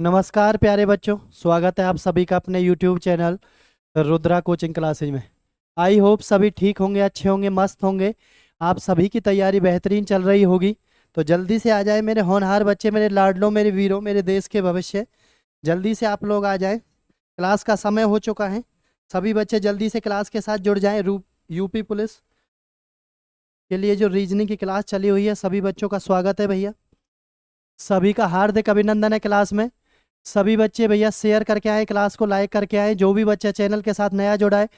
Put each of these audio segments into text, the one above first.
नमस्कार प्यारे बच्चों, स्वागत है आप सभी का अपने YouTube channel Rudra coaching classes में। आई होप सभी ठीक होंगे, अच्छे होंगे, मस्त होंगे। आप सभी की तैयारी बेहतरीन चल रही होगी। तो जल्दी से आ जाए मेरे होनहार बच्चे, मेरे लाडलों, मेरे वीरों, मेरे देश के भविष्य। जल्दी से आप लोग आ जाएं, क्लास का समय हो चुका है। सभी बच्चे जल्दी से क्लास के साथ जुड़ जाएं। यूपी पुलिस के लिए जो रीजनिंग की क्लास चली हुई है, सभी बच्चों का स्वागत है भैया। सभी का हार्दिक अभिनंदन है क्लास में। सभी बच्चे भैया शेयर करके आए, क्लास को लाइक करके आए। जो भी बच्चा चैनल के साथ नया जुड़ा है,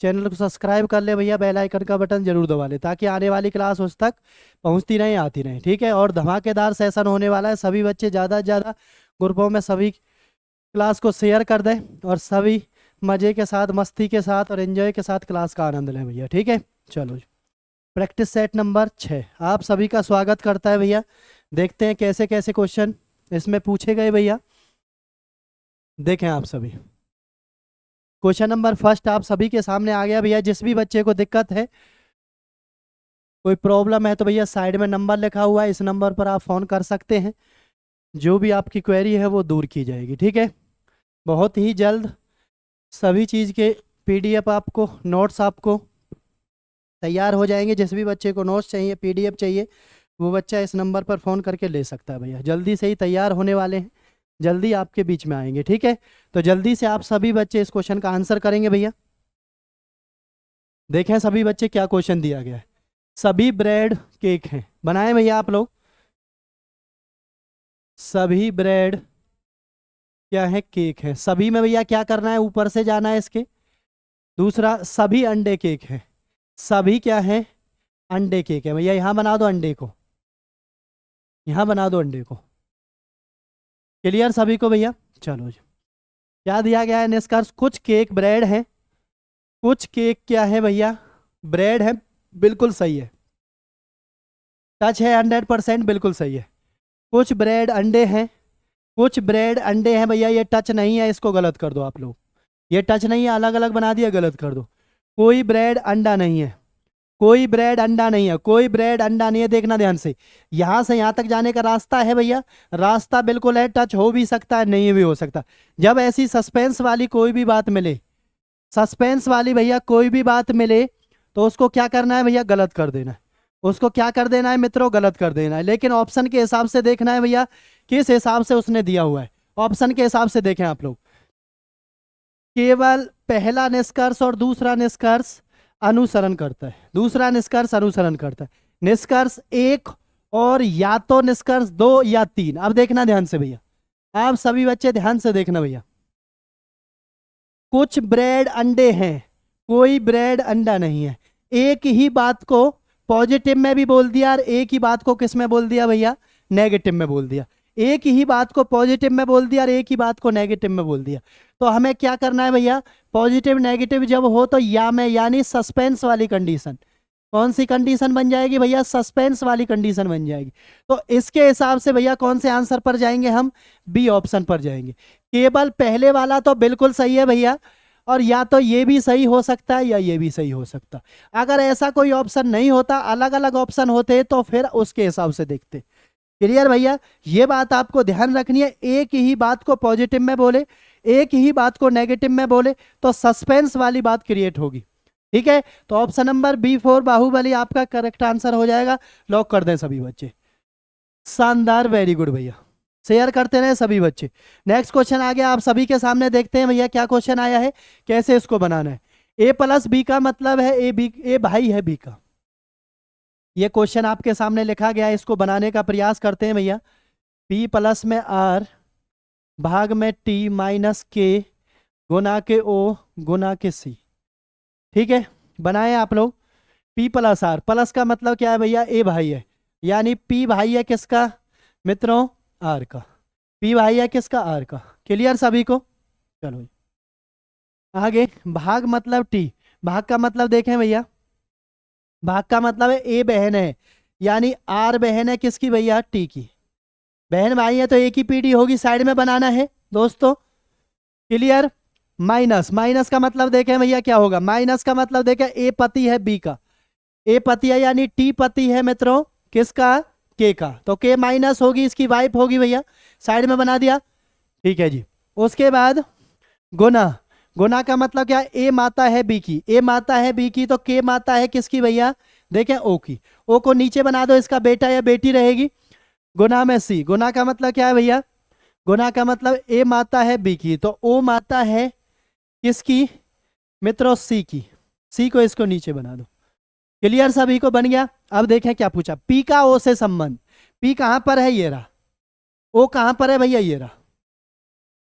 चैनल को सब्सक्राइब कर ले भैया, बेल आइकन का बटन जरूर दबा ले, ताकि आने वाली क्लास उस तक पहुंचती रहे, आती रहे। ठीक है, और धमाकेदार सेशन होने वाला है। सभी बच्चे ज़्यादा से ज़्यादा ग्रुपों में सभी क्लास को शेयर कर दें, और सभी मज़े के साथ, मस्ती के साथ और एंजॉय के साथ क्लास का आनंद लें भैया। ठीक है, चलो जी। प्रैक्टिस सेट नंबर 6 आप सभी का स्वागत करता है भैया। देखते हैं कैसे कैसे क्वेश्चन इसमें पूछे गए भैया। देखें आप सभी, क्वेश्चन नंबर फर्स्ट आप सभी के सामने आ गया भैया। जिस भी बच्चे को दिक्कत है, कोई प्रॉब्लम है, तो भैया साइड में नंबर लिखा हुआ है, इस नंबर पर आप फ़ोन कर सकते हैं। जो भी आपकी क्वेरी है वो दूर की जाएगी। ठीक है, बहुत ही जल्द सभी चीज़ के PDF आपको, नोट्स आपको तैयार हो जाएंगे। जिस भी बच्चे को नोट्स चाहिए, PDF चाहिए, वो बच्चा इस नंबर पर फ़ोन करके ले सकता है भैया। जल्दी से ही तैयार होने वाले हैं, जल्दी आपके बीच में आएंगे। ठीक है, तो जल्दी से आप सभी बच्चे इस क्वेश्चन का आंसर करेंगे भैया। देखें सभी बच्चे क्या क्वेश्चन दिया गया है। सभी ब्रेड केक हैं, बनाए भैया आप लोग। सभी ब्रेड क्या है, केक है। सभी में भैया क्या करना है, ऊपर से जाना है इसके। दूसरा, सभी अंडे केक है। सभी क्या है, अंडे केक है भैया। यहाँ बना दो अंडे को, यहाँ बना दो अंडे को। क्लियर सभी को भैया? चलो जी, क्या दिया गया है निष्कर्ष? कुछ केक ब्रेड है, कुछ केक क्या है भैया, ब्रेड है। बिल्कुल सही है, टच है 100%, बिल्कुल सही है। कुछ ब्रेड अंडे हैं, कुछ ब्रेड अंडे हैं भैया, ये टच नहीं है, इसको गलत कर दो आप लोग। ये टच नहीं है, अलग अलग बना दिया, गलत कर दो। कोई ब्रेड अंडा नहीं है, कोई ब्रेड अंडा नहीं है, कोई ब्रेड अंडा नहीं है। देखना ध्यान से, यहां से यहां तक जाने का रास्ता है भैया, रास्ता बिल्कुल है। टच हो भी सकता है, नहीं भी हो सकता। जब ऐसी सस्पेंस वाली कोई भी बात मिले, सस्पेंस वाली भैया कोई भी बात मिले, तो उसको क्या करना है भैया, गलत कर देना है। उसको क्या कर देना है मित्रों, गलत कर देना है। लेकिन ऑप्शन के हिसाब से देखना है भैया, किस हिसाब से उसने दिया हुआ है। ऑप्शन के हिसाब से देखें आप लोग। केवल पहला निष्कर्ष और दूसरा निष्कर्ष अनुसरण करता है, दूसरा निष्कर्ष अनुसरण करता है। निष्कर्ष एक और या तो निष्कर्ष दो या तीन। अब देखना ध्यान से भैया, आप सभी बच्चे ध्यान से देखना भैया। कुछ ब्रेड अंडे हैं, कोई ब्रेड अंडा नहीं है। एक ही बात को पॉजिटिव में भी बोल दिया, और एक ही बात को किस में बोल दिया भैया, नेगेटिव में बोल दिया। एक ही बात को पॉजिटिव में बोल दिया और एक ही बात को नेगेटिव में बोल दिया। तो हमें क्या करना है भैया, पॉजिटिव नेगेटिव जब हो तो या में, यानी सस्पेंस वाली कंडीशन। कौन सी कंडीशन बन जाएगी भैया, सस्पेंस वाली कंडीशन बन जाएगी। तो इसके हिसाब से भैया कौन से आंसर पर जाएंगे हम, बी ऑप्शन पर जाएंगे। केवल पहले वाला तो बिल्कुल सही है भैया, और या तो ये भी सही हो सकता है या ये भी सही हो सकता है। अगर ऐसा कोई ऑप्शन नहीं होता, अलग अलग ऑप्शन होते, तो फिर उसके हिसाब से देखते। क्लियर भैया, ये बात आपको ध्यान रखनी है। एक ही बात को पॉजिटिव में बोले, एक ही बात को नेगेटिव में बोले, तो सस्पेंस वाली बात क्रिएट होगी। ठीक है, तो ऑप्शन नंबर B4 बाहुबली आपका करेक्ट आंसर हो जाएगा। लॉक कर दें सभी बच्चे। शानदार, वेरी गुड भैया, शेयर करते रहे सभी बच्चे। नेक्स्ट क्वेश्चन आ गया आप सभी के सामने, देखते हैं भैया क्या क्वेश्चन आया है, कैसे इसको बनाना है। A+B का मतलब है ए भाई है B का। ये क्वेश्चन आपके सामने लिखा गया है, इसको बनाने का प्रयास करते हैं भैया। P+ में R भाग में T माइनस K गुना के O गुना के C। ठीक है, बनाए आप लोग। P+R, प्लस का मतलब क्या है भैया, ए भाई है, यानी P भाई है किसका मित्रों, R का। P भाई है किसका, R का। क्लियर सभी को? चलो आगे। भाग मतलब T, भाग का मतलब देखें भैया, भाग का मतलब है ए बहन है, यानी R बहन है किसकी भैया, T की। बहन भाई है तो एक ही पीढ़ी होगी, साइड में बनाना है दोस्तों। क्लियर? माइनस, माइनस का मतलब देखें भैया क्या होगा, माइनस का मतलब देखें ए पति है B का, ए पति है यानी T पति है मित्रों किसका, K का। तो K माइनस होगी, इसकी वाइफ होगी भैया, साइड में बना दिया। ठीक है जी। उसके बाद गुना। गुना का मतलब क्या? ए माता है बी की, ए माता है बी की, तो के माता है किसकी भैया? देखें ओ की। ओ को नीचे बना दो, इसका बेटा या बेटी रहेगी। गुना में सी। गुना का मतलब क्या है भैया? गुना का मतलब ए माता है बी की, तो ओ माता है किसकी मित्रों? सी की। सी को इसको नीचे बना दो। क्लियर सभी को? बन गया। अब देखें क्या पूछा, पी का ओ से संबंध। पी कहां पर है? ये रहा। ओ कहां पर है भैया? ये रहा।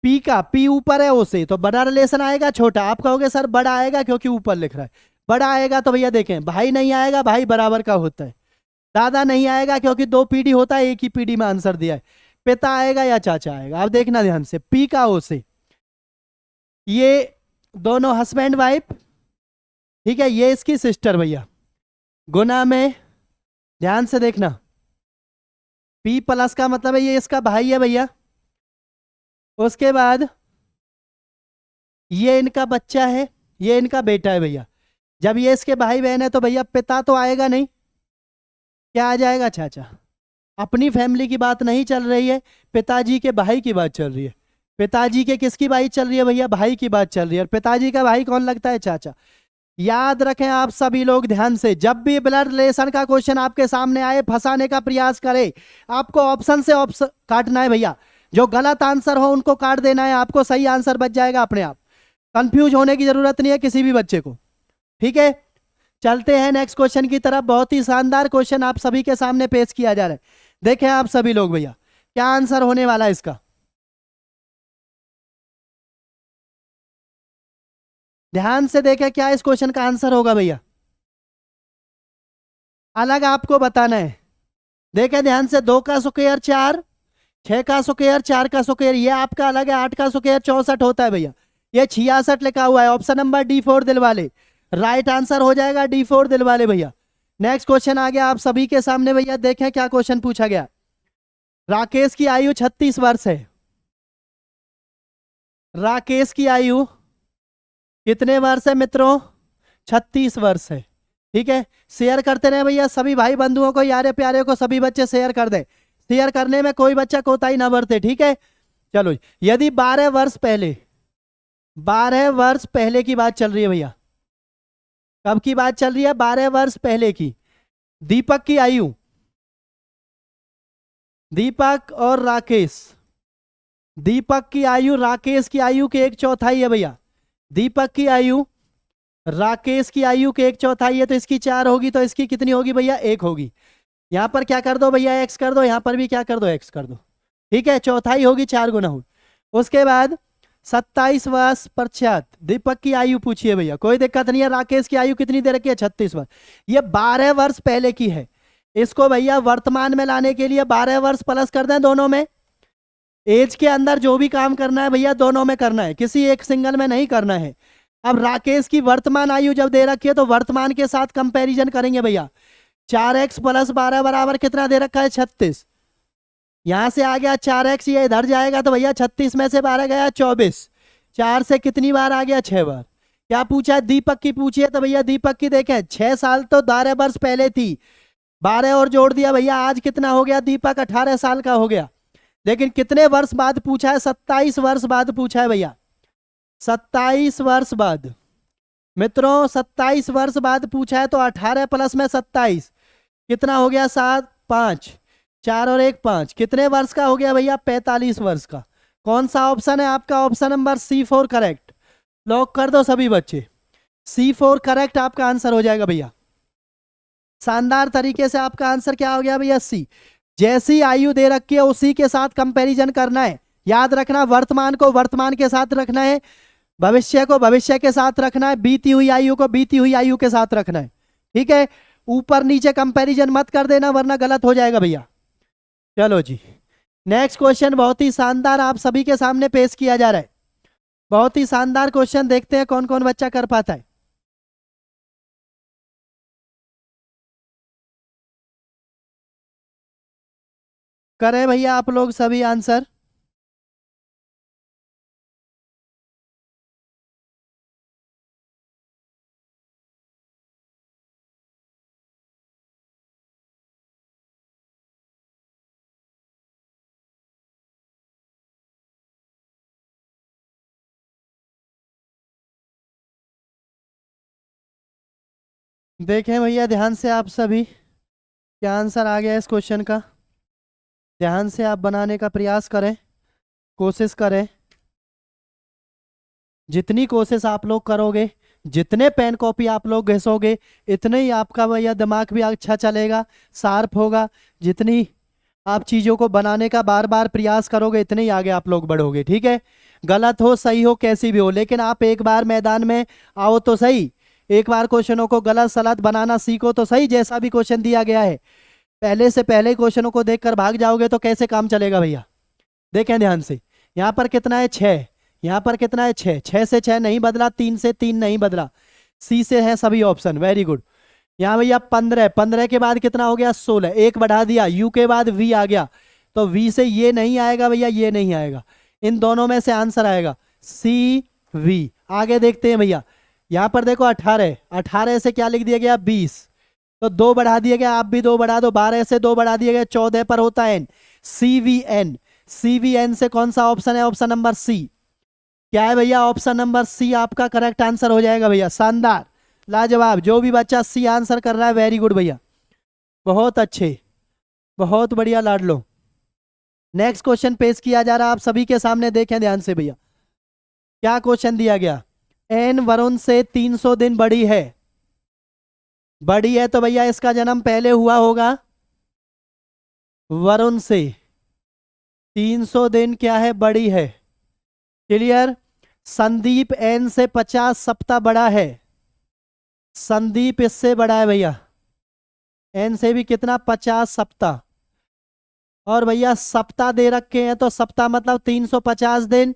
पी का, पी ऊपर है ओ से, तो बड़ा रिलेशन आएगा छोटा? आप कहोगे सर बड़ा आएगा क्योंकि ऊपर लिख रहा है। बड़ा आएगा तो भैया देखें, भाई नहीं आएगा, भाई बराबर का होता है। दादा नहीं आएगा क्योंकि दो पीढ़ी होता है, एक ही पीढ़ी में आंसर दिया है। पिता आएगा या चाचा आएगा? अब देखना ध्यान से, पी का ओ से, ये दोनों हस्बैंड वाइफ, ठीक है, ये इसकी सिस्टर भैया। गुना में ध्यान से देखना, पी प्लस का मतलब है ये इसका भाई है भैया। उसके बाद ये इनका बच्चा है, ये इनका बेटा है भैया। जब ये इसके भाई बहन है तो भैया पिता तो आएगा नहीं, क्या आ जाएगा? चाचा। अपनी फैमिली की बात नहीं चल रही है, पिताजी के भाई की बात चल रही है। पिताजी के किसकी बात चल रही है भैया? भाई की बात चल रही है। और पिताजी का भाई कौन लगता है? चाचा। याद रखें आप सभी लोग ध्यान से, जब भी ब्लड रिलेशन का क्वेश्चन आपके सामने आए, फंसाने का प्रयास करे, आपको ऑप्शन से ऑप्शन काटना है भैया। जो गलत आंसर हो उनको काट देना है, आपको सही आंसर बच जाएगा अपने आप। कंफ्यूज होने की जरूरत नहीं है किसी भी बच्चे को। ठीक है, चलते हैं नेक्स्ट क्वेश्चन की तरफ। बहुत ही शानदार क्वेश्चन आप सभी के सामने पेश किया जा रहा है। देखें आप सभी लोग भैया, क्या आंसर होने वाला है इसका? ध्यान से देखें, क्या इस क्वेश्चन का आंसर होगा भैया? अलग आपको बताना है। देखें ध्यान से, 2 का स्क्वायर 4, 6 का स्क्वायर, 4 का स्क्वायर, ये आपका अलग है। 8 का स्क्वायर 64 होता है भैया। ये 66 लिखा हुआ है। ऑप्शन नंबर D4 दिल वाले, राइट आंसर हो जाएगा D4 दिल वाले भैया। नेक्स्ट क्वेश्चन आ गया आप सभी के सामने भैया, देखें क्या क्वेश्चन पूछा गया। राकेश की आयु 36 वर्ष है। राकेश की आयु कितने वर्ष है मित्रों? 36 वर्ष है। ठीक है, शेयर करते रहे भैया सभी भाई बंधुओं को, यारे प्यारे को, सभी बच्चे शेयर कर दें। शेयर करने में कोई बच्चा कोताही ना बरते, ठीक है। चलो, यदि 12 वर्ष पहले, 12 वर्ष पहले की बात चल रही है भैया, कब की बात चल रही है? 12 वर्ष पहले की। दीपक की आयु, दीपक और राकेश, दीपक की आयु राकेश की आयु के एक चौथाई है भैया। दीपक की आयु राकेश की आयु के एक चौथाई है, तो इसकी 4 होगी, तो इसकी कितनी होगी भैया? 1 होगी। यहां पर क्या कर दो भैया? एक्स कर दो। यहां पर भी क्या कर दो? एक्स कर दो। ठीक है, चौथाई होगी, 4 गुना हो। उसके बाद 27 वर्ष पश्चात दीपक की आयु पूछिए भैया, कोई दिक्कत नहीं है। राकेश की आयु कितनी दे रखी है? 36 वर्ष। ये 12 वर्ष पहले की है। इसको भैया वर्तमान में लाने के लिए 12 वर्ष प्लस कर दें दोनों में। एज के अंदर जो भी काम करना है भैया दोनों में करना है, किसी एक सिंगल में नहीं करना है। अब राकेश की वर्तमान आयु जब दे रखी है तो वर्तमान के साथ कंपैरिजन करेंगे भैया। 4x प्लस 12 बराबर कितना दे रखा है? 36। यहां से आ गया 4x, ये इधर जाएगा तो भैया 36 में से 12 गया 24। 4 से कितनी बार आ गया? 6 बार। क्या पूछा है? दीपक की पूछिए, तो भैया दीपक की देखें, 6 साल तो 12 वर्ष पहले थी, 12 और जोड़ दिया भैया, आज कितना हो गया? दीपक 18 साल का हो गया। लेकिन कितने वर्ष बाद पूछा है? 27 वर्ष बाद पूछा है भैया। 27 वर्ष बाद मित्रों, 27 वर्ष बाद पूछा है, तो 18 प्लस में 27 कितना हो गया? 7, 5, 4 और 1 5, कितने वर्ष का हो गया भैया? 45 वर्ष का। कौन सा ऑप्शन है आपका? Option number C4 correct. Lock कर दो सभी बच्चे, C4 करेक्ट आपका आंसर हो जाएगा भैया। शानदार तरीके से आपका आंसर क्या हो गया भैया? सी। जैसी आयु दे रखी है उसी के साथ कंपैरिजन करना है। याद रखना, वर्तमान को वर्तमान के साथ रखना है, भविष्य को भविष्य के साथ रखना है, बीती हुई आयु को बीती हुई आयु के साथ रखना है। ठीक है, ऊपर नीचे कंपैरिजन मत कर देना वरना गलत हो जाएगा भैया। चलो जी, नेक्स्ट क्वेश्चन बहुत ही शानदार आप सभी के सामने पेश किया जा रहा है। बहुत ही शानदार क्वेश्चन, देखते हैं कौन कौन बच्चा कर पाता है। करें भैया आप लोग सभी आंसर। देखें भैया ध्यान से आप सभी, क्या आंसर आ गया इस क्वेश्चन का। ध्यान से आप बनाने का प्रयास करें, कोशिश करें। जितनी कोशिश आप लोग करोगे, जितने पेन कॉपी आप लोग घिसोगे, इतने ही आपका भैया दिमाग भी अच्छा चलेगा, शार्प होगा। जितनी आप चीज़ों को बनाने का बार बार प्रयास करोगे, इतने ही आगे आप लोग बढ़ोगे। ठीक है, गलत हो सही हो कैसी भी हो, लेकिन आप एक बार मैदान में आओ तो सही। एक बार क्वेश्चनों को गलत सलत बनाना सीखो तो सही। जैसा भी क्वेश्चन दिया गया है, पहले से पहले क्वेश्चनों को देखकर भाग जाओगे तो कैसे काम चलेगा भैया। देखें ध्यान से, यहाँ पर कितना है 6, यहाँ पर कितना है 6, 6 से 6 नहीं बदला, 3 से 3 नहीं बदला, सी से है सभी ऑप्शन, वेरी गुड। यहाँ भैया 15, 15 के बाद कितना हो गया 16, एक बढ़ा दिया, यू के बाद वी आ गया, तो वी से ये नहीं आएगा भैया, ये नहीं आएगा, इन दोनों में से आंसर आएगा सी वी। आगे देखते हैं भैया, यहाँ पर देखो 18, 18 से क्या लिख दिया गया 20, तो 2 बढ़ा दिया गया, आप भी 2 बढ़ा दो, 12 से 2 बढ़ा दिया गया, 14 पर होता है एन, सी वी एन। सी वी एन से कौन सा ऑप्शन है, ऑप्शन नंबर सी। क्या है भैया, ऑप्शन नंबर सी आपका करेक्ट आंसर हो जाएगा भैया। शानदार, लाजवाब, जो भी बच्चा सी आंसर कर रहा है वेरी गुड भैया, बहुत अच्छे, बहुत बढ़िया लाडलो। नेक्स्ट क्वेश्चन पेश किया जा रहा है आप सभी के सामने, देखें ध्यान से भैया। क्या क्वेश्चन दिया गया, एन वरुण से 300 दिन बड़ी है। बड़ी है तो भैया इसका जन्म पहले हुआ होगा, वरुण से 300 दिन क्या है बड़ी है। क्लियर। संदीप एन से 50 सप्ताह बड़ा है, संदीप इससे बड़ा है भैया, एन से भी कितना 50 सप्ताह। और भैया सप्ताह दे रखे हैं तो सप्ताह मतलब 350 दिन,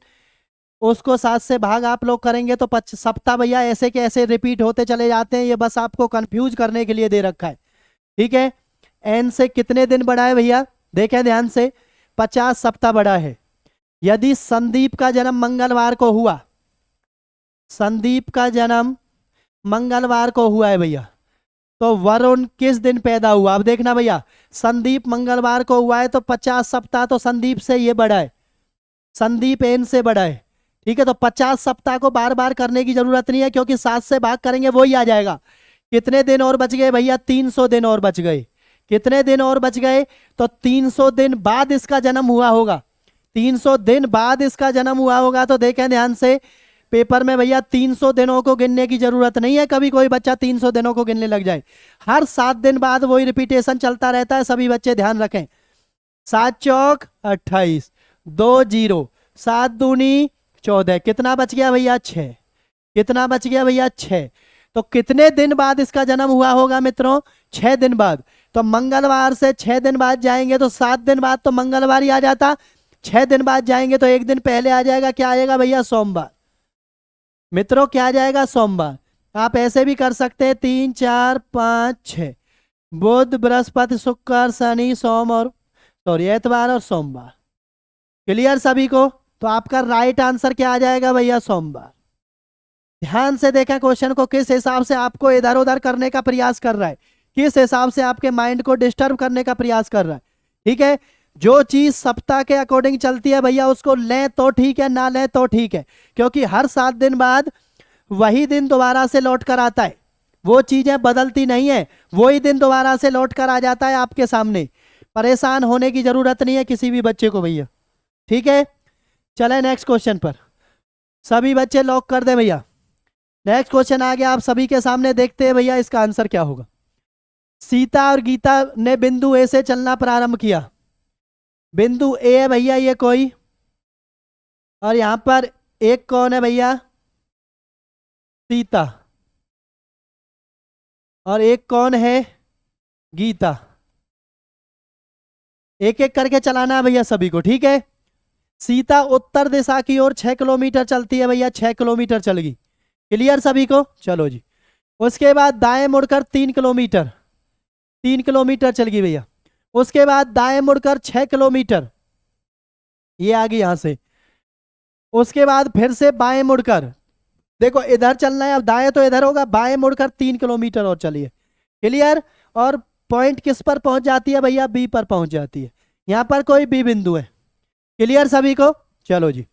उसको 7 से भाग आप लोग करेंगे तो सप्ताह भैया ऐसे के ऐसे रिपीट होते चले जाते हैं, ये बस आपको कंफ्यूज करने के लिए दे रखा है। ठीक है, एन से कितने दिन बड़ा है भैया, देखें ध्यान से, 50 सप्ताह बड़ा है। यदि संदीप का जन्म मंगलवार को हुआ, संदीप का जन्म मंगलवार को हुआ है भैया, तो वरुण किस दिन पैदा हुआ। अब देखना भैया, संदीप मंगलवार को हुआ है तो 50 सप्ताह तो संदीप से ये बड़ा है, संदीप एन से बड़ा है। ठीक है, तो 50 सप्ताह को बार बार करने की जरूरत नहीं है, क्योंकि 7 से भाग करेंगे वो ही आ जाएगा। कितने दिन और बच गए भैया, 300 दिन और बच गए। कितने दिन और बच गए, तो 300 दिन बाद इसका जन्म हुआ होगा, 300 दिन बाद इसका जन्म हुआ होगा। तो देखें ध्यान से, पेपर में भैया 300 दिनों को गिनने की जरूरत नहीं है, कभी कोई बच्चा 300 दिनों को गिनने लग जाए। हर 7 दिन बाद वही रिपीटेशन चलता रहता है, सभी बच्चे ध्यान रखें। 7 चौक 28, 2 0, 7 दूनी 14, कितना बच गया भैया 6, कितना बच गया भैया 6। तो कितने दिन बाद इसका जन्म हुआ होगा मित्रों, 6 दिन बाद। तो मंगलवार से 6 दिन बाद जाएंगे तो 7 दिन बाद तो मंगलवार ही आ जाता, 6 दिन बाद जाएंगे तो एक दिन पहले आ जाएगा, क्या आएगा भैया सोमवार। मित्रों क्या आ जाएगा, सोमवार। आप ऐसे भी कर सकते हैं 3 4 5 6, बुध बृहस्पति शुक्र शनि सोम और सॉरी एतवार और सोमवार। क्लियर सभी को, तो आपका राइट आंसर क्या आ जाएगा भैया, सोमवार। ध्यान से देखें क्वेश्चन को, किस हिसाब से आपको इधर उधर करने का प्रयास कर रहा है, किस हिसाब से आपके माइंड को डिस्टर्ब करने का प्रयास कर रहा है। ठीक है, जो चीज सप्ताह के अकॉर्डिंग चलती है भैया उसको लें तो ठीक है, ना लें तो ठीक है, क्योंकि हर 7 दिन बाद वही दिन दोबारा से लौट कर आता है, वो चीजें बदलती नहीं है, वही दिन दोबारा से लौट कर आ जाता है आपके सामने। परेशान होने की जरूरत नहीं है किसी भी बच्चे को भैया। ठीक है, चले नेक्स्ट क्वेश्चन पर, सभी बच्चे लॉक कर दे भैया। नेक्स्ट क्वेश्चन आ गया आप सभी के सामने, देखते हैं भैया इसका आंसर क्या होगा। सीता और गीता ने बिंदु ए से चलना प्रारंभ किया। बिंदु ए है भैया ये कोई, और यहां पर एक कौन है भैया, सीता, और एक कौन है, गीता। एक एक करके चलाना है भैया सभी को। ठीक है, सीता उत्तर दिशा की ओर 6 किलोमीटर चलती है भैया, 6 किलोमीटर चल गई। क्लियर सभी को, चलो जी। उसके बाद दाएं मुड़कर 3 किलोमीटर, 3 किलोमीटर चल गई भैया। उसके बाद दाएं मुड़कर 6 किलोमीटर, ये आ गई यहां से। उसके बाद फिर से बाएं मुड़कर, देखो इधर चलना है, अब दाएं तो इधर होगा, बाएं मुड़कर 3 किलोमीटर और चलिए। क्लियर, और पॉइंट किस पर पहुंच जाती है भैया, बी पर पहुंच जाती है। यहां पर कोई बी बिंदु है। क्लियर सभी को, चलो जी।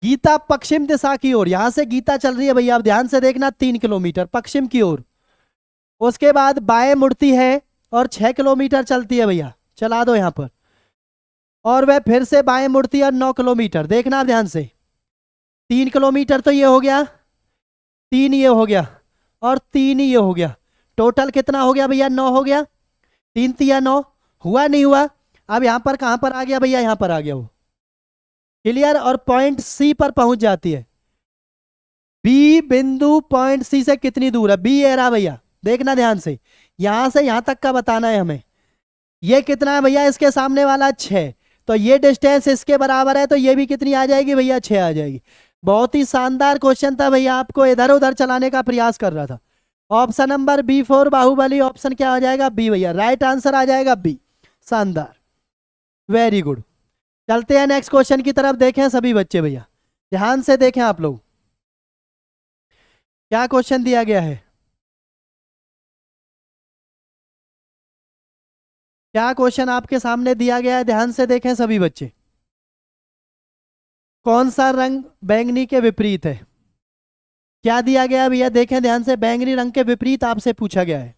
गीता पश्चिम दिशा की ओर, यहां से गीता चल रही है भैया, अब ध्यान से देखना, 3 किलोमीटर पश्चिम की ओर। उसके बाद बाएं मुड़ती है और 6 किलोमीटर चलती है भैया, चला दो यहाँ पर। और वह फिर से बाएं मुड़ती है और 9 किलोमीटर, देखना आप ध्यान से। 3 किलोमीटर तो ये हो गया, 3 ये हो गया और 3 ये हो गया। टोटल कितना हो गया भैया? 9 हो गया। 3 तिया 9, हुआ नहीं हुआ? अब यहाँ पर कहाँ पर आ गया भैया? यहाँ पर आ गया वो। क्लियर? और पॉइंट सी पर पहुंच जाती है। बी बिंदु पॉइंट सी से कितनी दूर है? बी ए रहा भैया, देखना ध्यान से। यहां से यहां तक का बताना है हमें। ये कितना है भैया? इसके सामने वाला 6, तो ये डिस्टेंस इसके बराबर है, तो ये भी कितनी आ जाएगी भैया? 6 आ जाएगी। बहुत ही शानदार क्वेश्चन था भैया, आपको इधर उधर चलाने का प्रयास कर रहा था। Option number B4 Baahubali, option क्या आ जाएगा? बी भैया, राइट आंसर आ जाएगा बी। शानदार, वेरी गुड। चलते हैं नेक्स्ट क्वेश्चन की तरफ। देखें सभी बच्चे भैया, ध्यान से देखें आप लोग, क्या क्वेश्चन दिया गया है। क्या क्वेश्चन आपके सामने दिया गया है? ध्यान से देखें सभी बच्चे। कौन सा रंग बैंगनी के विपरीत है? क्या दिया गया है भैया? देखें ध्यान से, बैंगनी रंग के विपरीत आपसे पूछा गया है।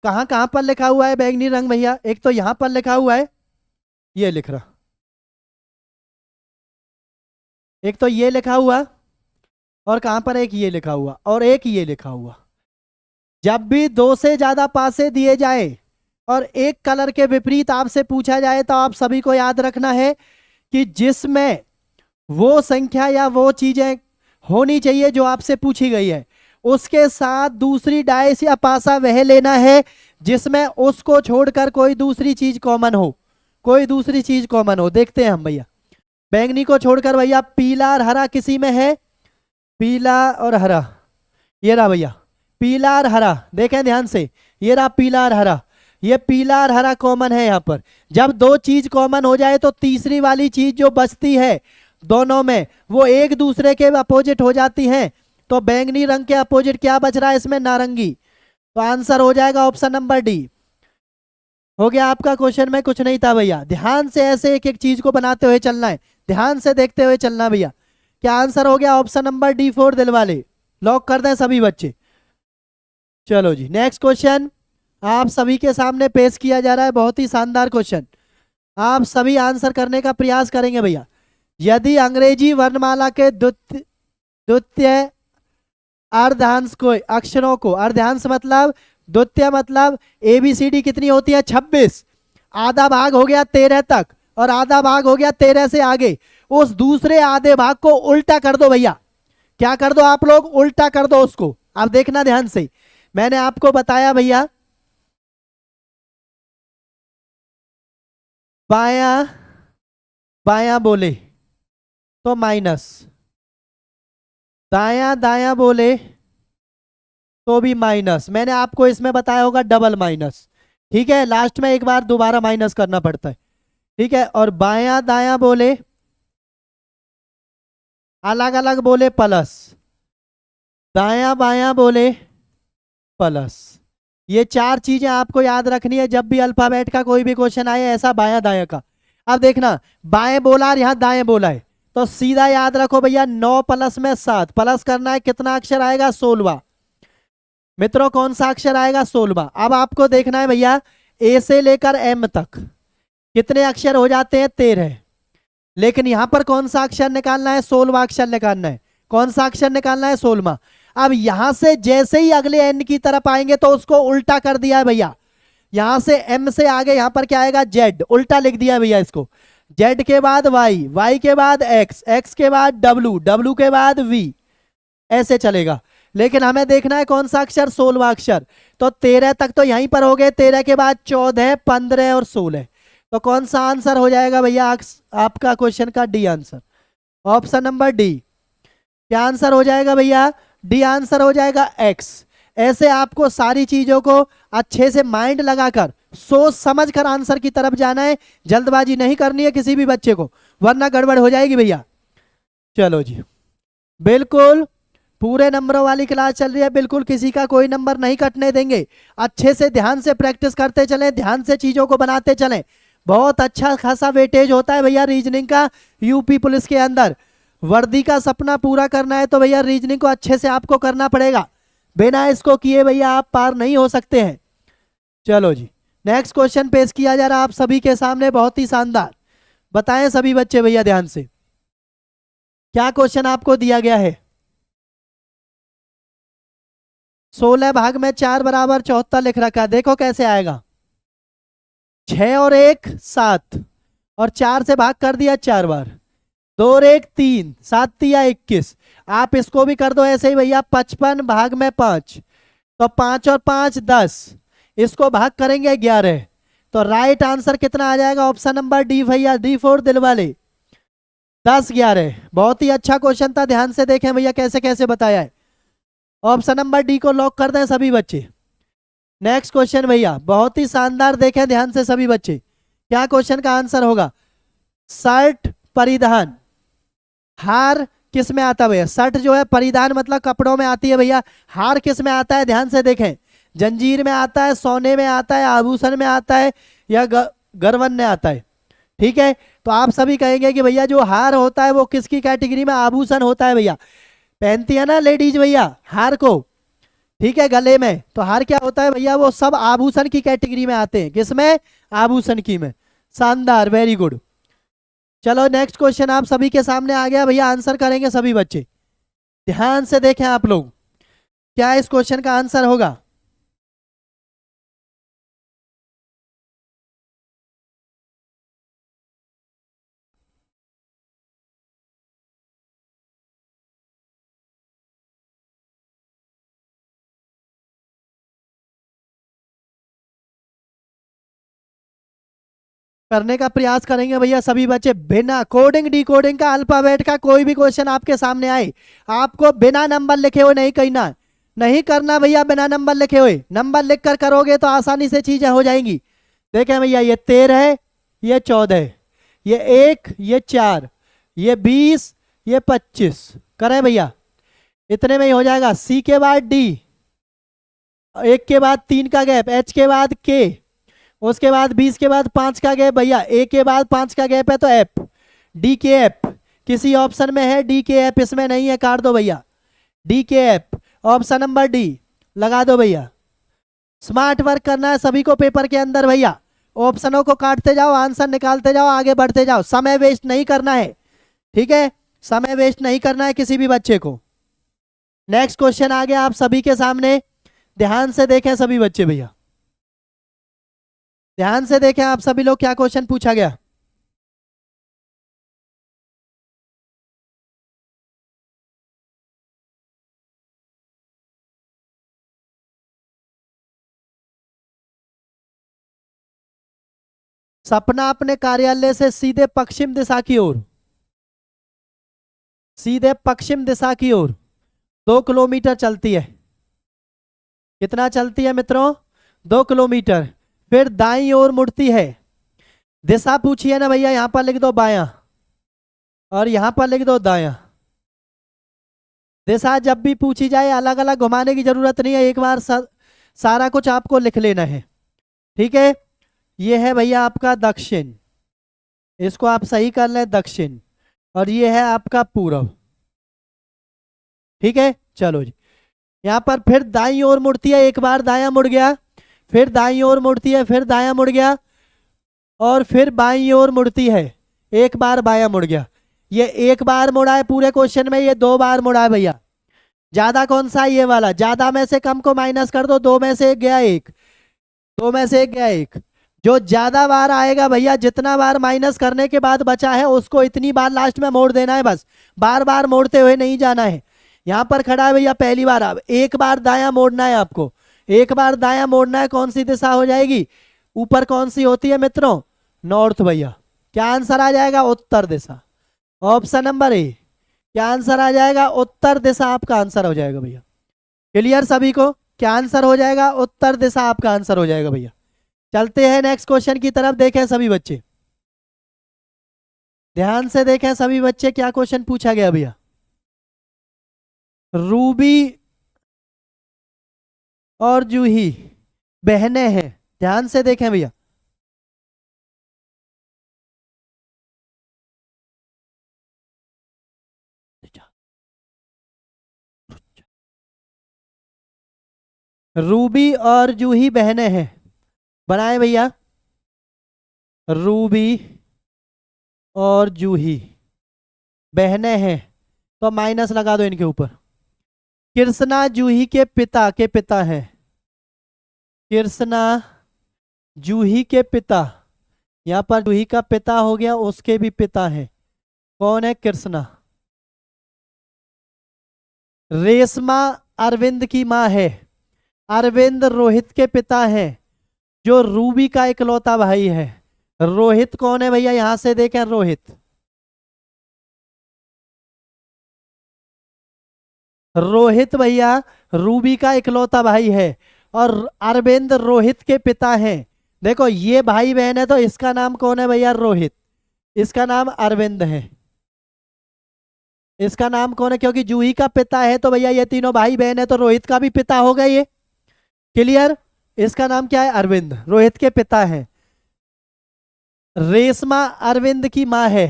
कहां कहां पर लिखा हुआ है बैंगनी रंग भैया? एक तो यहां पर लिखा हुआ है, ये लिख रहा, एक तो ये लिखा हुआ, और कहां पर एक ये लिखा हुआ, और एक ये लिखा हुआ। जब भी 2 से ज्यादा पासे दिए जाए और एक कलर के विपरीत आपसे पूछा जाए, तो आप सभी को याद रखना है कि जिसमें वो संख्या या वो चीजें होनी चाहिए जो आपसे पूछी गई है, उसके साथ दूसरी डाइस या पासा वह लेना है जिसमें उसको छोड़कर कोई दूसरी चीज कॉमन हो, कोई दूसरी चीज कॉमन हो। देखते हैं हम भैया, बैंगनी को छोड़कर भैया पीला और हरा किसी में है? पीला और हरा, ये रहा भैया, पीला और हरा, देखें ध्यान से, ये रहा पीला और हरा, ये पीला और हरा कॉमन है यहाँ पर। जब 2 चीज कॉमन हो जाए तो तीसरी वाली चीज जो बचती है दोनों में, वो एक दूसरे के अपोजिट हो जाती हैं। तो बैंगनी रंग के अपोजिट क्या बच रहा है इसमें? नारंगी। तो आंसर हो जाएगा ऑप्शन नंबर डी। हो गया आपका क्वेश्चन में कुछ नहीं था भैया। ध्यान से ऐसे एक एक चीज को बनाते हुए चलना है, ध्यान से देखते हुए चलना भैया। क्या आंसर हो गया? Option number D4 Dilwale, lock कर दें सभी बच्चे। चलो जी, नेक्स्ट क्वेश्चन आप सभी के सामने पेश किया जा रहा है, बहुत ही शानदार क्वेश्चन। आप सभी आंसर करने का प्रयास करेंगे भैया। यदि अंग्रेजी वर्णमाला के द्वितीय अर्धांश को, अक्षरों को, अर्धांश मतलब द्वितीय मतलब ABCD कितनी होती है? 26। आधा भाग हो गया 13 तक और आधा भाग हो गया 13 से आगे। उस दूसरे आधे भाग को उल्टा कर दो भैया। क्या कर दो आप लोग? उल्टा कर दो उसको। अब देखना ध्यान से, मैंने आपको बताया भैया, बाया बाया बोले तो माइनस, दाया दाया बोले तो भी माइनस। मैंने आपको इसमें बताया होगा डबल माइनस, ठीक है, लास्ट में एक बार दोबारा माइनस करना पड़ता है, ठीक है। और बाया दाया बोले अलग अलग बोले प्लस, दाया बाया बोले प्लस। ये 4 चीजें आपको याद रखनी है जब भी अल्फाबेट का कोई भी क्वेश्चन आए, ऐसा बाया दाया का। अब देखना, बाएं बोला और यहाँ दाएं बोला है, तो सीधा याद रखो भैया 9 प्लस में 7, प्लस करना है, कितना अक्षर आएगा? 16। मित्रों कौन सा अक्षर आएगा? 16। अब आपको देखना है भैया ए से लेकर M तक कितने अक्षर हो जाते हैं? 13। लेकिन यहां पर कौन सा अक्षर निकालना है? 16वां अक्षर निकालना है। कौन सा अक्षर निकालना है? 16वां। अब यहां से जैसे ही अगले N की तरफ आएंगे तो उसको उल्टा कर दिया है भैया। यहां से M से आगे यहां पर क्या आएगा? Z, उल्टा लिख दिया भैया इसको। Z के बाद Y, Y के बाद X, X के बाद W, W के बाद V, ऐसे चलेगा। लेकिन हमें देखना है कौन सा अक्षर? 16वां अक्षर। तो 13 तक तो यहीं पर हो गए, 13 के बाद 14, 15 और 16। तो कौन सा आंसर हो जाएगा भैया आपका क्वेश्चन का? D answer, option number D. क्या आंसर हो जाएगा भैया? डी आंसर हो जाएगा X। ऐसे आपको सारी चीजों को अच्छे से माइंड लगाकर सोच समझ कर आंसर की तरफ जाना है, जल्दबाजी नहीं करनी है किसी भी बच्चे को, वरना गड़बड़ हो जाएगी भैया। चलो जी, बिल्कुल पूरे नंबरों वाली क्लास चल रही है, बिल्कुल किसी का कोई नंबर नहीं कटने देंगे। अच्छे से ध्यान से प्रैक्टिस करते चलें, ध्यान से चीजों को बनाते चलें। बहुत अच्छा खासा वेटेज होता है भैया रीजनिंग का यूपी पुलिस के अंदर। वर्दी का सपना पूरा करना है तो भैया रीजनिंग को अच्छे से आपको करना पड़ेगा, बिना इसको किए भैया आप पार नहीं हो सकते हैं। चलो जी, नेक्स्ट क्वेश्चन पेश किया जा रहा है आप सभी के सामने, बहुत ही शानदार। बताएं सभी बच्चे भैया ध्यान से, क्या क्वेश्चन आपको दिया गया है। 16 भाग में 4 बराबर 74 लिख रखा है, देखो कैसे आएगा। 6 और 1 7, और 4 से भाग कर दिया 4 बार, 2 और 1 3, 7 तिया 21। आप इसको भी कर दो ऐसे ही भैया, 55 भाग में 5, तो 5 और 5 10, इसको भाग करेंगे 11, तो राइट आंसर कितना आ जाएगा, ऑप्शन नंबर डी भैया, डी फोर दिल वाले, 10 11। बहुत ही अच्छा क्वेश्चन था, ध्यान से देखें भैया कैसे कैसे बताया है। ऑप्शन नंबर डी को लॉक कर दें सभी बच्चे। नेक्स्ट क्वेश्चन भैया बहुत ही शानदार, देखें ध्यान से सभी बच्चे, क्या क्वेश्चन का आंसर होगा। शर्ट परिधान, हार किस में आता है भैया। शर्ट जो है परिधान मतलब कपड़ों में आती है भैया, हार किस में आता है, ध्यान से देखें। जंजीर में आता है, सोने में आता है, आभूषण में आता है, या गरवन में आता है। ठीक है, तो आप सभी कहेंगे कि भैया जो हार होता है वो किसकी कैटेगरी में, आभूषण होता है भैया। पहनती है ना लेडीज भैया हार को, ठीक है, गले में, तो हार क्या होता है भैया, वो सब आभूषण की कैटेगरी में आते हैं, किसमें, आभूषण की में। शानदार, वेरी गुड। चलो नेक्स्ट क्वेश्चन आप सभी के सामने आ गया भैया, आंसर करेंगे सभी बच्चे, ध्यान से देखें आप लोग, क्या इस क्वेश्चन का आंसर होगा। करने का प्रयास करेंगे भैया सभी बच्चे, बिना कोडिंग डिकोडिंग का, अल्फाबेट का कोई भी क्वेश्चन आपके सामने आए, आपको बिना नंबर लिखे हुए नहीं कहना, नहीं करना भैया बिना नंबर लिखे हुए। नंबर लिख कर करोगे तो आसानी से चीजें हो जाएंगी। देखें भैया, ये 13 है, ये 14 है, ये 1, ये 4, ये 20, ये 25, करें भैया, इतने में ही हो जाएगा। सी के बाद डी, एक के बाद 3 का गैप, एच के बाद के, उसके बाद 20 के बाद 5 का गैप भैया, ए के बाद 5 का गैप है तो एफ, डी के एफ किसी ऑप्शन में है, डी के एफ इसमें नहीं है, काट दो भैया, डी के एफ ऑप्शन नंबर डी लगा दो भैया। स्मार्ट वर्क करना है सभी को पेपर के अंदर भैया, ऑप्शनों को काटते जाओ, आंसर निकालते जाओ, आगे बढ़ते जाओ, समय वेस्ट नहीं करना है, ठीक है, समय वेस्ट नहीं करना है किसी भी बच्चे को। नेक्स्ट क्वेश्चन आ गया आप सभी के सामने, ध्यान से देखें सभी बच्चे भैया, ध्यान से देखें आप सभी लोग, क्या क्वेश्चन पूछा गया। सपना अपने कार्यालय से सीधे पश्चिम दिशा की ओर, सीधे पश्चिम दिशा की ओर 2 किलोमीटर चलती है। कितना चलती है मित्रों, 2 किलोमीटर। फिर दाईं ओर मुड़ती है, दिशा पूछी है ना भैया, यहां पर लिख दो बायां, और यहां पर लिख दो दायां। दिशा जब भी पूछी जाए अलग अलग घुमाने की जरूरत नहीं है, एक बार सारा कुछ आपको लिख लेना है, ठीक है। ये है भैया आपका दक्षिण, इसको आप सही कर लें दक्षिण, और ये है आपका पूरब, ठीक है। चलो जी, यहाँ पर फिर दाईं ओर मुड़ती है, एक बार दायां मुड़ गया, फिर दाईं ओर मुड़ती है, फिर दायां मुड़ गया, और फिर बाईं ओर मुड़ती है, एक बार बायां मुड़ गया। ये एक बार मुड़ा है पूरे क्वेश्चन में, ये 2 बार मुड़ा है भैया। ज्यादा कौन सा है, ये वाला, ज्यादा में से कम को माइनस कर दो, 2 में से 1 गया 1, 2 में से 1 गया 1, जो ज्यादा बार आएगा भैया, जितना बार माइनस करने के बाद बचा है उसको इतनी बार लास्ट में मोड़ देना है, बस बार बार मोड़ते हुए नहीं जाना है। यहाँ पर खड़ा है भैया पहली बार, अब एक बार दायां मोड़ना है आपको, एक बार दायां मोड़ना है, कौन सी दिशा हो जाएगी, ऊपर कौन सी होती है मित्रों, नॉर्थ भैया। क्या आंसर आ जाएगा, उत्तर दिशा, ऑप्शन नंबर ए। क्या आंसर आ जाएगा, उत्तर दिशा आपका आंसर हो जाएगा भैया। क्लियर सभी को, क्या आंसर हो जाएगा, उत्तर दिशा आपका आंसर हो जाएगा भैया। चलते हैं नेक्स्ट क्वेश्चन की तरफ, देखें सभी बच्चे, ध्यान से देखें सभी बच्चे, क्या क्वेश्चन पूछा गया भैया। रूबी और जूही बहनें हैं, ध्यान से देखें भैया। रूबी और जूही बहनें हैं, बनाए भैया। रूबी और जूही बहनें हैं, तो माइनस लगा दो इनके ऊपर। कृष्णा जूही के पिता हैं। कृष्णा जूही के पिता, यहाँ पर जूही का पिता हो गया, उसके भी पिता हैं। कौन है? कृष्णा। रेशमा अरविंद की माँ है। अरविंद रोहित के पिता हैं, जो रूबी का इकलौता भाई है। रोहित कौन है भैया? यहां से देखें, रोहित। रोहित भैया रूबी का इकलौता भाई है, और अरविंद रोहित के पिता हैं। देखो ये भाई बहन है, तो इसका नाम कौन है भैया? रोहित। इसका नाम अरविंद है। इसका नाम कौन है? क्योंकि जूही का पिता है, तो भैया ये तीनों भाई बहन है, तो रोहित का भी पिता होगा ये। क्लियर? इसका नाम क्या है? अरविंद, रोहित के पिता है। रेशमा अरविंद की माँ है।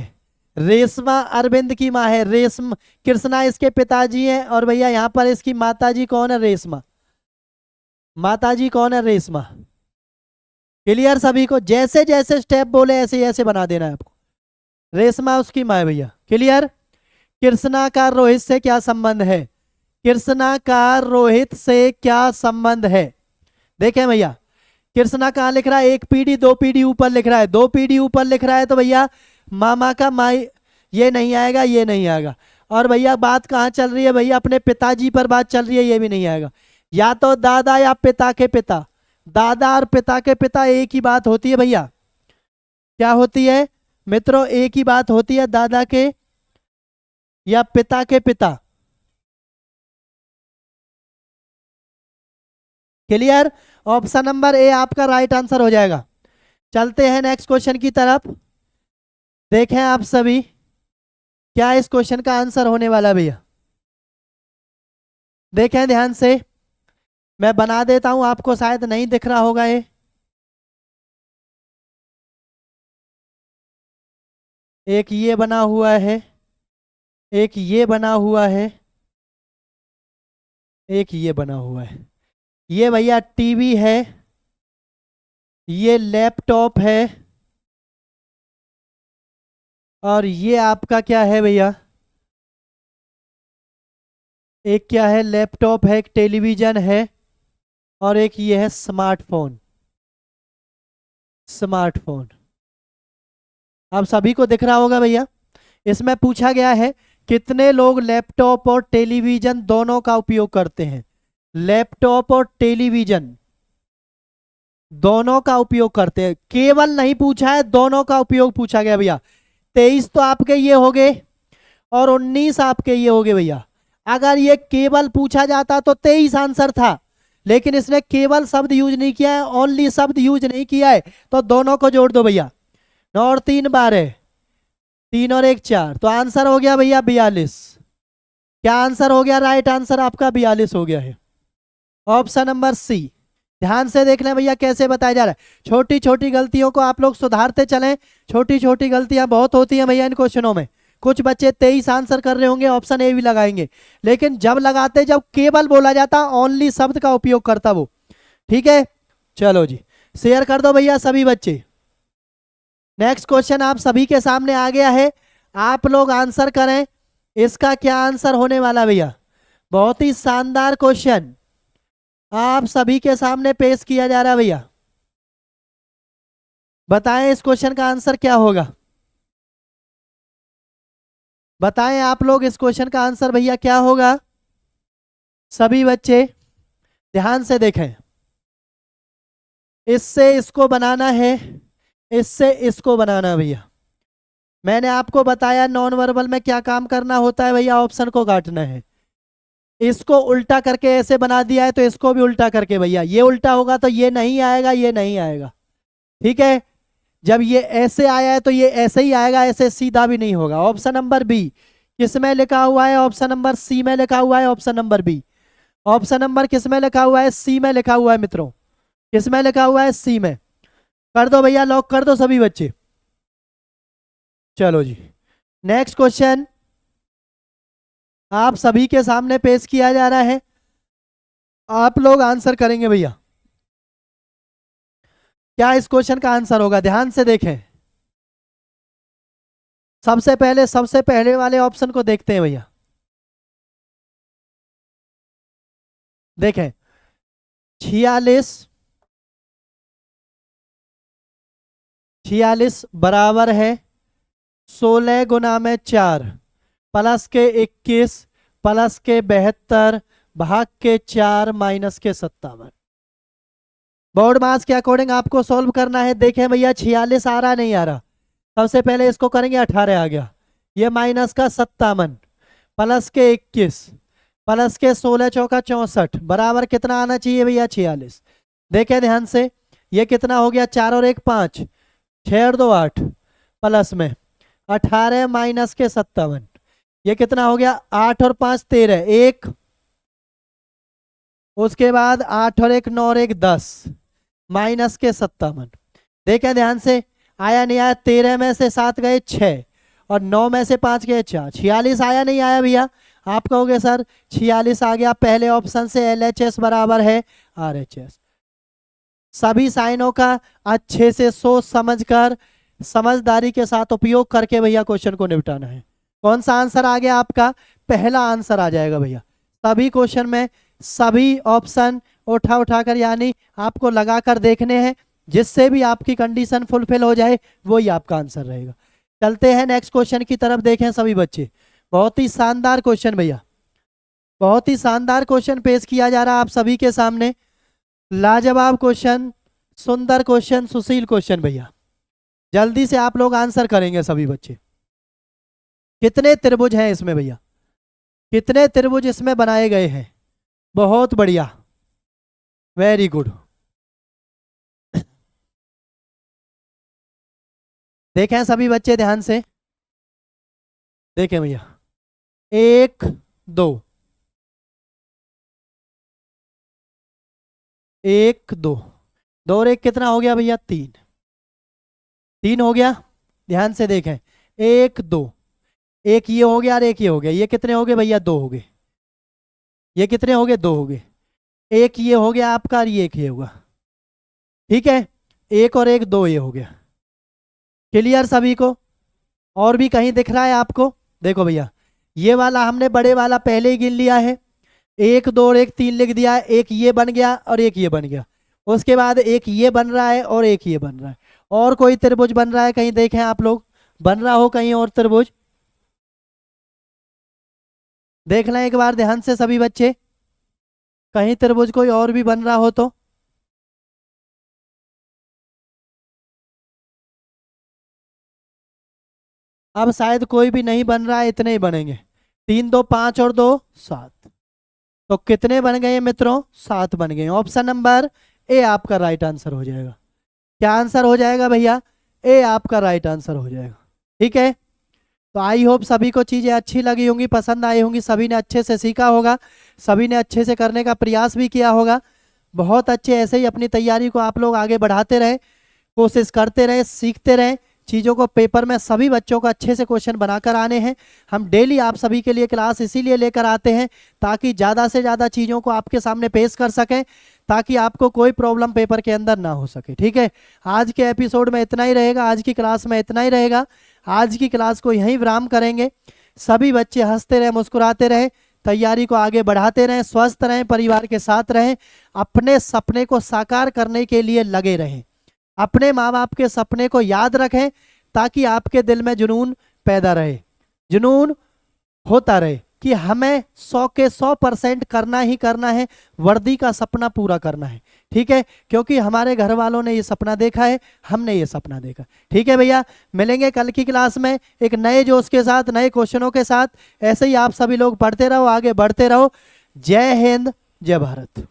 रेशमा अरविंद की माँ है। रेशम कृष्णा इसके पिताजी हैं, और भैया यहाँ पर इसकी माताजी कौन है? रेशमा। माताजी कौन है? रेशमा। क्लियर सभी को? जैसे जैसे स्टेप बोले ऐसे ऐसे बना देना है आपको। रेशमा उसकी माँ है भैया। क्लियर? कृष्णा का रोहित से क्या संबंध है? कृष्णा का रोहित से क्या संबंध है? देखें भैया, कृष्णा कहाँ लिख रहा है? एक पीढ़ी दो पीढ़ी ऊपर लिख रहा है। दो पीढ़ी ऊपर लिख रहा है, तो भैया मामा का माई, ये नहीं आएगा, ये नहीं आएगा। और भैया बात कहाँ चल रही है? भैया अपने पिताजी पर बात चल रही है, ये भी नहीं आएगा। या तो दादा या पिता के पिता। दादा और पिता के पिता एक ही बात होती है भैया। क्या होती है मित्रों? एक ही बात होती है, दादा के या पिता के पिता। क्लियर? ऑप्शन नंबर ए आपका राइट आंसर हो जाएगा। चलते हैं नेक्स्ट क्वेश्चन की तरफ। देखें आप सभी, क्या इस क्वेश्चन का आंसर होने वाला है भैया? देखें ध्यान से, मैं बना देता हूं, आपको शायद नहीं दिख रहा होगा ये। एक ये बना हुआ है, एक ये बना हुआ है, एक ये बना हुआ है। ये भैया टीवी है, ये लैपटॉप है, और ये आपका क्या है भैया? एक क्या है? लैपटॉप है, एक टेलीविजन है, और एक ये है स्मार्टफोन। स्मार्टफोन आप सभी को दिख रहा होगा भैया। इसमें पूछा गया है कितने लोग लैपटॉप और टेलीविजन दोनों का उपयोग करते हैं। लैपटॉप और टेलीविजन दोनों का उपयोग करते हैं, केवल नहीं पूछा है, दोनों का उपयोग पूछा गया भैया। 23 तो आपके ये हो गए, और 19 आपके ये हो गए भैया। अगर ये केवल पूछा जाता तो 23 आंसर था, लेकिन इसने केवल शब्द यूज नहीं किया है, ओनली शब्द यूज नहीं किया है, तो दोनों को जोड़ दो भैया। 9 और 3 12, 3 और 1 4, तो आंसर हो गया भैया 42। क्या आंसर हो गया? राइट आंसर आपका 42 हो गया है, ऑप्शन नंबर सी। ध्यान से देख लें भैया कैसे बताया जा रहा है। छोटी छोटी गलतियों को आप लोग सुधारते चलें। छोटी छोटी गलतियां बहुत होती हैं भैया इन क्वेश्चनों में। कुछ बच्चे 23 आंसर कर रहे होंगे, ऑप्शन ए भी लगाएंगे, लेकिन जब लगाते, जब केवल बोला जाता, ओनली शब्द का उपयोग करता वो। ठीक है, चलो जी, शेयर कर दो भैया सभी बच्चे। नेक्स्ट क्वेश्चन आप सभी के सामने आ गया है, आप लोग आंसर करें इसका क्या आंसर होने वाला भैया। बहुत ही शानदार क्वेश्चन आप सभी के सामने पेश किया जा रहा है भैया। बताएं इस क्वेश्चन का आंसर क्या होगा? बताएं आप लोग इस क्वेश्चन का आंसर भैया क्या होगा? सभी बच्चे ध्यान से देखें। इससे इसको बनाना है, इससे इसको बनाना है भैया। मैंने आपको बताया नॉन वर्बल में क्या काम करना होता है भैया, ऑप्शन को काटना है। इसको उल्टा करके ऐसे बना दिया है, तो इसको भी उल्टा करके भैया, ये उल्टा होगा तो ये नहीं आएगा, ये नहीं आएगा। ठीक है, जब ये ऐसे आया है तो ये ऐसे ही आएगा, ऐसे सीधा भी नहीं होगा। ऑप्शन नंबर बी किसमें लिखा हुआ है? ऑप्शन नंबर सी में लिखा हुआ है, option number B. Option number किसमें लिखा हुआ है? सी में लिखा हुआ है मित्रों। किसमें लिखा हुआ है? सी में। कर दो भैया, लॉक कर दो सभी बच्चे। चलो जी, नेक्स्ट क्वेश्चन आप सभी के सामने पेश किया जा रहा है। आप लोग आंसर करेंगे भैया। क्या इस क्वेश्चन का आंसर होगा? ध्यान से देखें, सबसे पहले वाले ऑप्शन को देखते हैं भैया। देखें, 46 बराबर है 16 गुना में 4 प्लस के 21 प्लस के 72 भाग के 4 माइनस के 57। बोर्ड मास के अकॉर्डिंग आपको सॉल्व करना है। देखें भैया, 46 आ रहा नहीं आ रहा, सबसे पहले इसको करेंगे, 18 आ गया, ये माइनस का 57 प्लस के 21 प्लस के 16 चौका 64 बराबर कितना आना चाहिए भैया? 46। देखें ध्यान से, ये कितना हो गया? 4 और 1 5, 6 और 2 8 प्लस में 18 माइनस के 57, ये कितना हो गया? 8 और 5 13, 1, उसके बाद 8 और 1 9 और 1 10 माइनस के 57। देखें ध्यान से, आया नहीं आया? 13 में से 7 गए 6 और 9 में से 5 गए 4, 46 आया नहीं आया भैया? आप कहोगे सर 46 आ गया, पहले ऑप्शन से LHS बराबर है RHS। सभी साइनों का अच्छे से सोच समझकर समझदारी के साथ उपयोग करके भैया क्वेश्चन को निपटाना है। कौन सा आंसर आ गया आपका? पहला आंसर आ जाएगा भैया। सभी क्वेश्चन में सभी ऑप्शन उठाकर यानी आपको लगाकर देखने हैं, जिससे भी आपकी कंडीशन फुलफिल हो जाए वही आपका आंसर रहेगा। चलते हैं नेक्स्ट क्वेश्चन की तरफ। देखें सभी बच्चे, बहुत ही शानदार क्वेश्चन भैया, बहुत ही शानदार क्वेश्चन पेश किया जा रहा है आप सभी के सामने। लाजवाब क्वेश्चन, सुंदर क्वेश्चन, सुशील क्वेश्चन भैया। जल्दी से आप लोग आंसर करेंगे सभी बच्चे। कितने त्रिभुज हैं इसमें भैया? कितने त्रिभुज इसमें बनाए गए हैं? बहुत बढ़िया, वेरी गुड। देखें सभी बच्चे ध्यान से, देखें भैया, 1 2 1 2 2 और 1 कितना हो गया भैया? 3 3 हो गया। ध्यान से देखें, 1 2, एक ये हो गया और एक ये हो गया, ये कितने हो गए भैया? 2 हो गए। ये कितने हो गए? 2 हो गए। एक ये हो गया आपका और ये एक ये होगा, ठीक है, 1 और 1 2 ये हो गया। क्लियर सभी को? और भी कहीं दिख रहा है आपको? देखो भैया, ये वाला हमने बड़े वाला पहले ही गिन लिया है, 1 2 और 1 3 लिख दिया है, एक ये बन गया और एक ये बन गया। उसके बाद एक ये बन रहा है और एक ये बन रहा है। और कोई त्रिभुज बन रहा है कहीं? देखें आप लोग, बन रहा हो कहीं और त्रिभुज? देख लें एक बार ध्यान से सभी बच्चे, कहीं त्रिभुज कोई और भी बन रहा हो तो। अब शायद कोई भी नहीं बन रहा है, इतने ही बनेंगे। 3 2 5 और 2 7, तो कितने बन गए मित्रों? 7 बन गए। ऑप्शन नंबर ए आपका राइट आंसर हो जाएगा। क्या आंसर हो जाएगा भैया? ए आपका राइट आंसर हो जाएगा। ठीक है, तो आई होप सभी को चीज़ें अच्छी लगी होंगी, पसंद आई होंगी, सभी ने अच्छे से सीखा होगा, सभी ने अच्छे से करने का प्रयास भी किया होगा। बहुत अच्छे, ऐसे ही अपनी तैयारी को आप लोग आगे बढ़ाते रहें, कोशिश करते रहें, सीखते रहें चीज़ों को। पेपर में सभी बच्चों को अच्छे से क्वेश्चन बनाकर आने हैं। हम डेली आप सभी के लिए क्लास इसीलिए लेकर आते हैं ताकि ज़्यादा से ज़्यादा चीज़ों को आपके सामने पेश कर सकें, ताकि आपको कोई प्रॉब्लम पेपर के अंदर ना हो सके। ठीक है, आज के एपिसोड में इतना ही रहेगा, आज की क्लास में इतना ही रहेगा। आज की क्लास को यहीं विराम करेंगे। सभी बच्चे हंसते रहें, मुस्कुराते रहें, तैयारी को आगे बढ़ाते रहें, स्वस्थ रहें, परिवार के साथ रहें, अपने सपने को साकार करने के लिए लगे रहें, अपने माँ बाप के सपने को याद रखें, ताकि आपके दिल में जुनून पैदा रहे, जुनून होता रहे कि हमें 100 के 100% करना ही करना है, वर्दी का सपना पूरा करना है। ठीक है, क्योंकि हमारे घर वालों ने ये सपना देखा है, हमने ये सपना देखा। ठीक है भैया, मिलेंगे कल की क्लास में एक नए जोश के साथ, नए क्वेश्चनों के साथ। ऐसे ही आप सभी लोग पढ़ते रहो, आगे बढ़ते रहो। जय हिंद, जय भारत।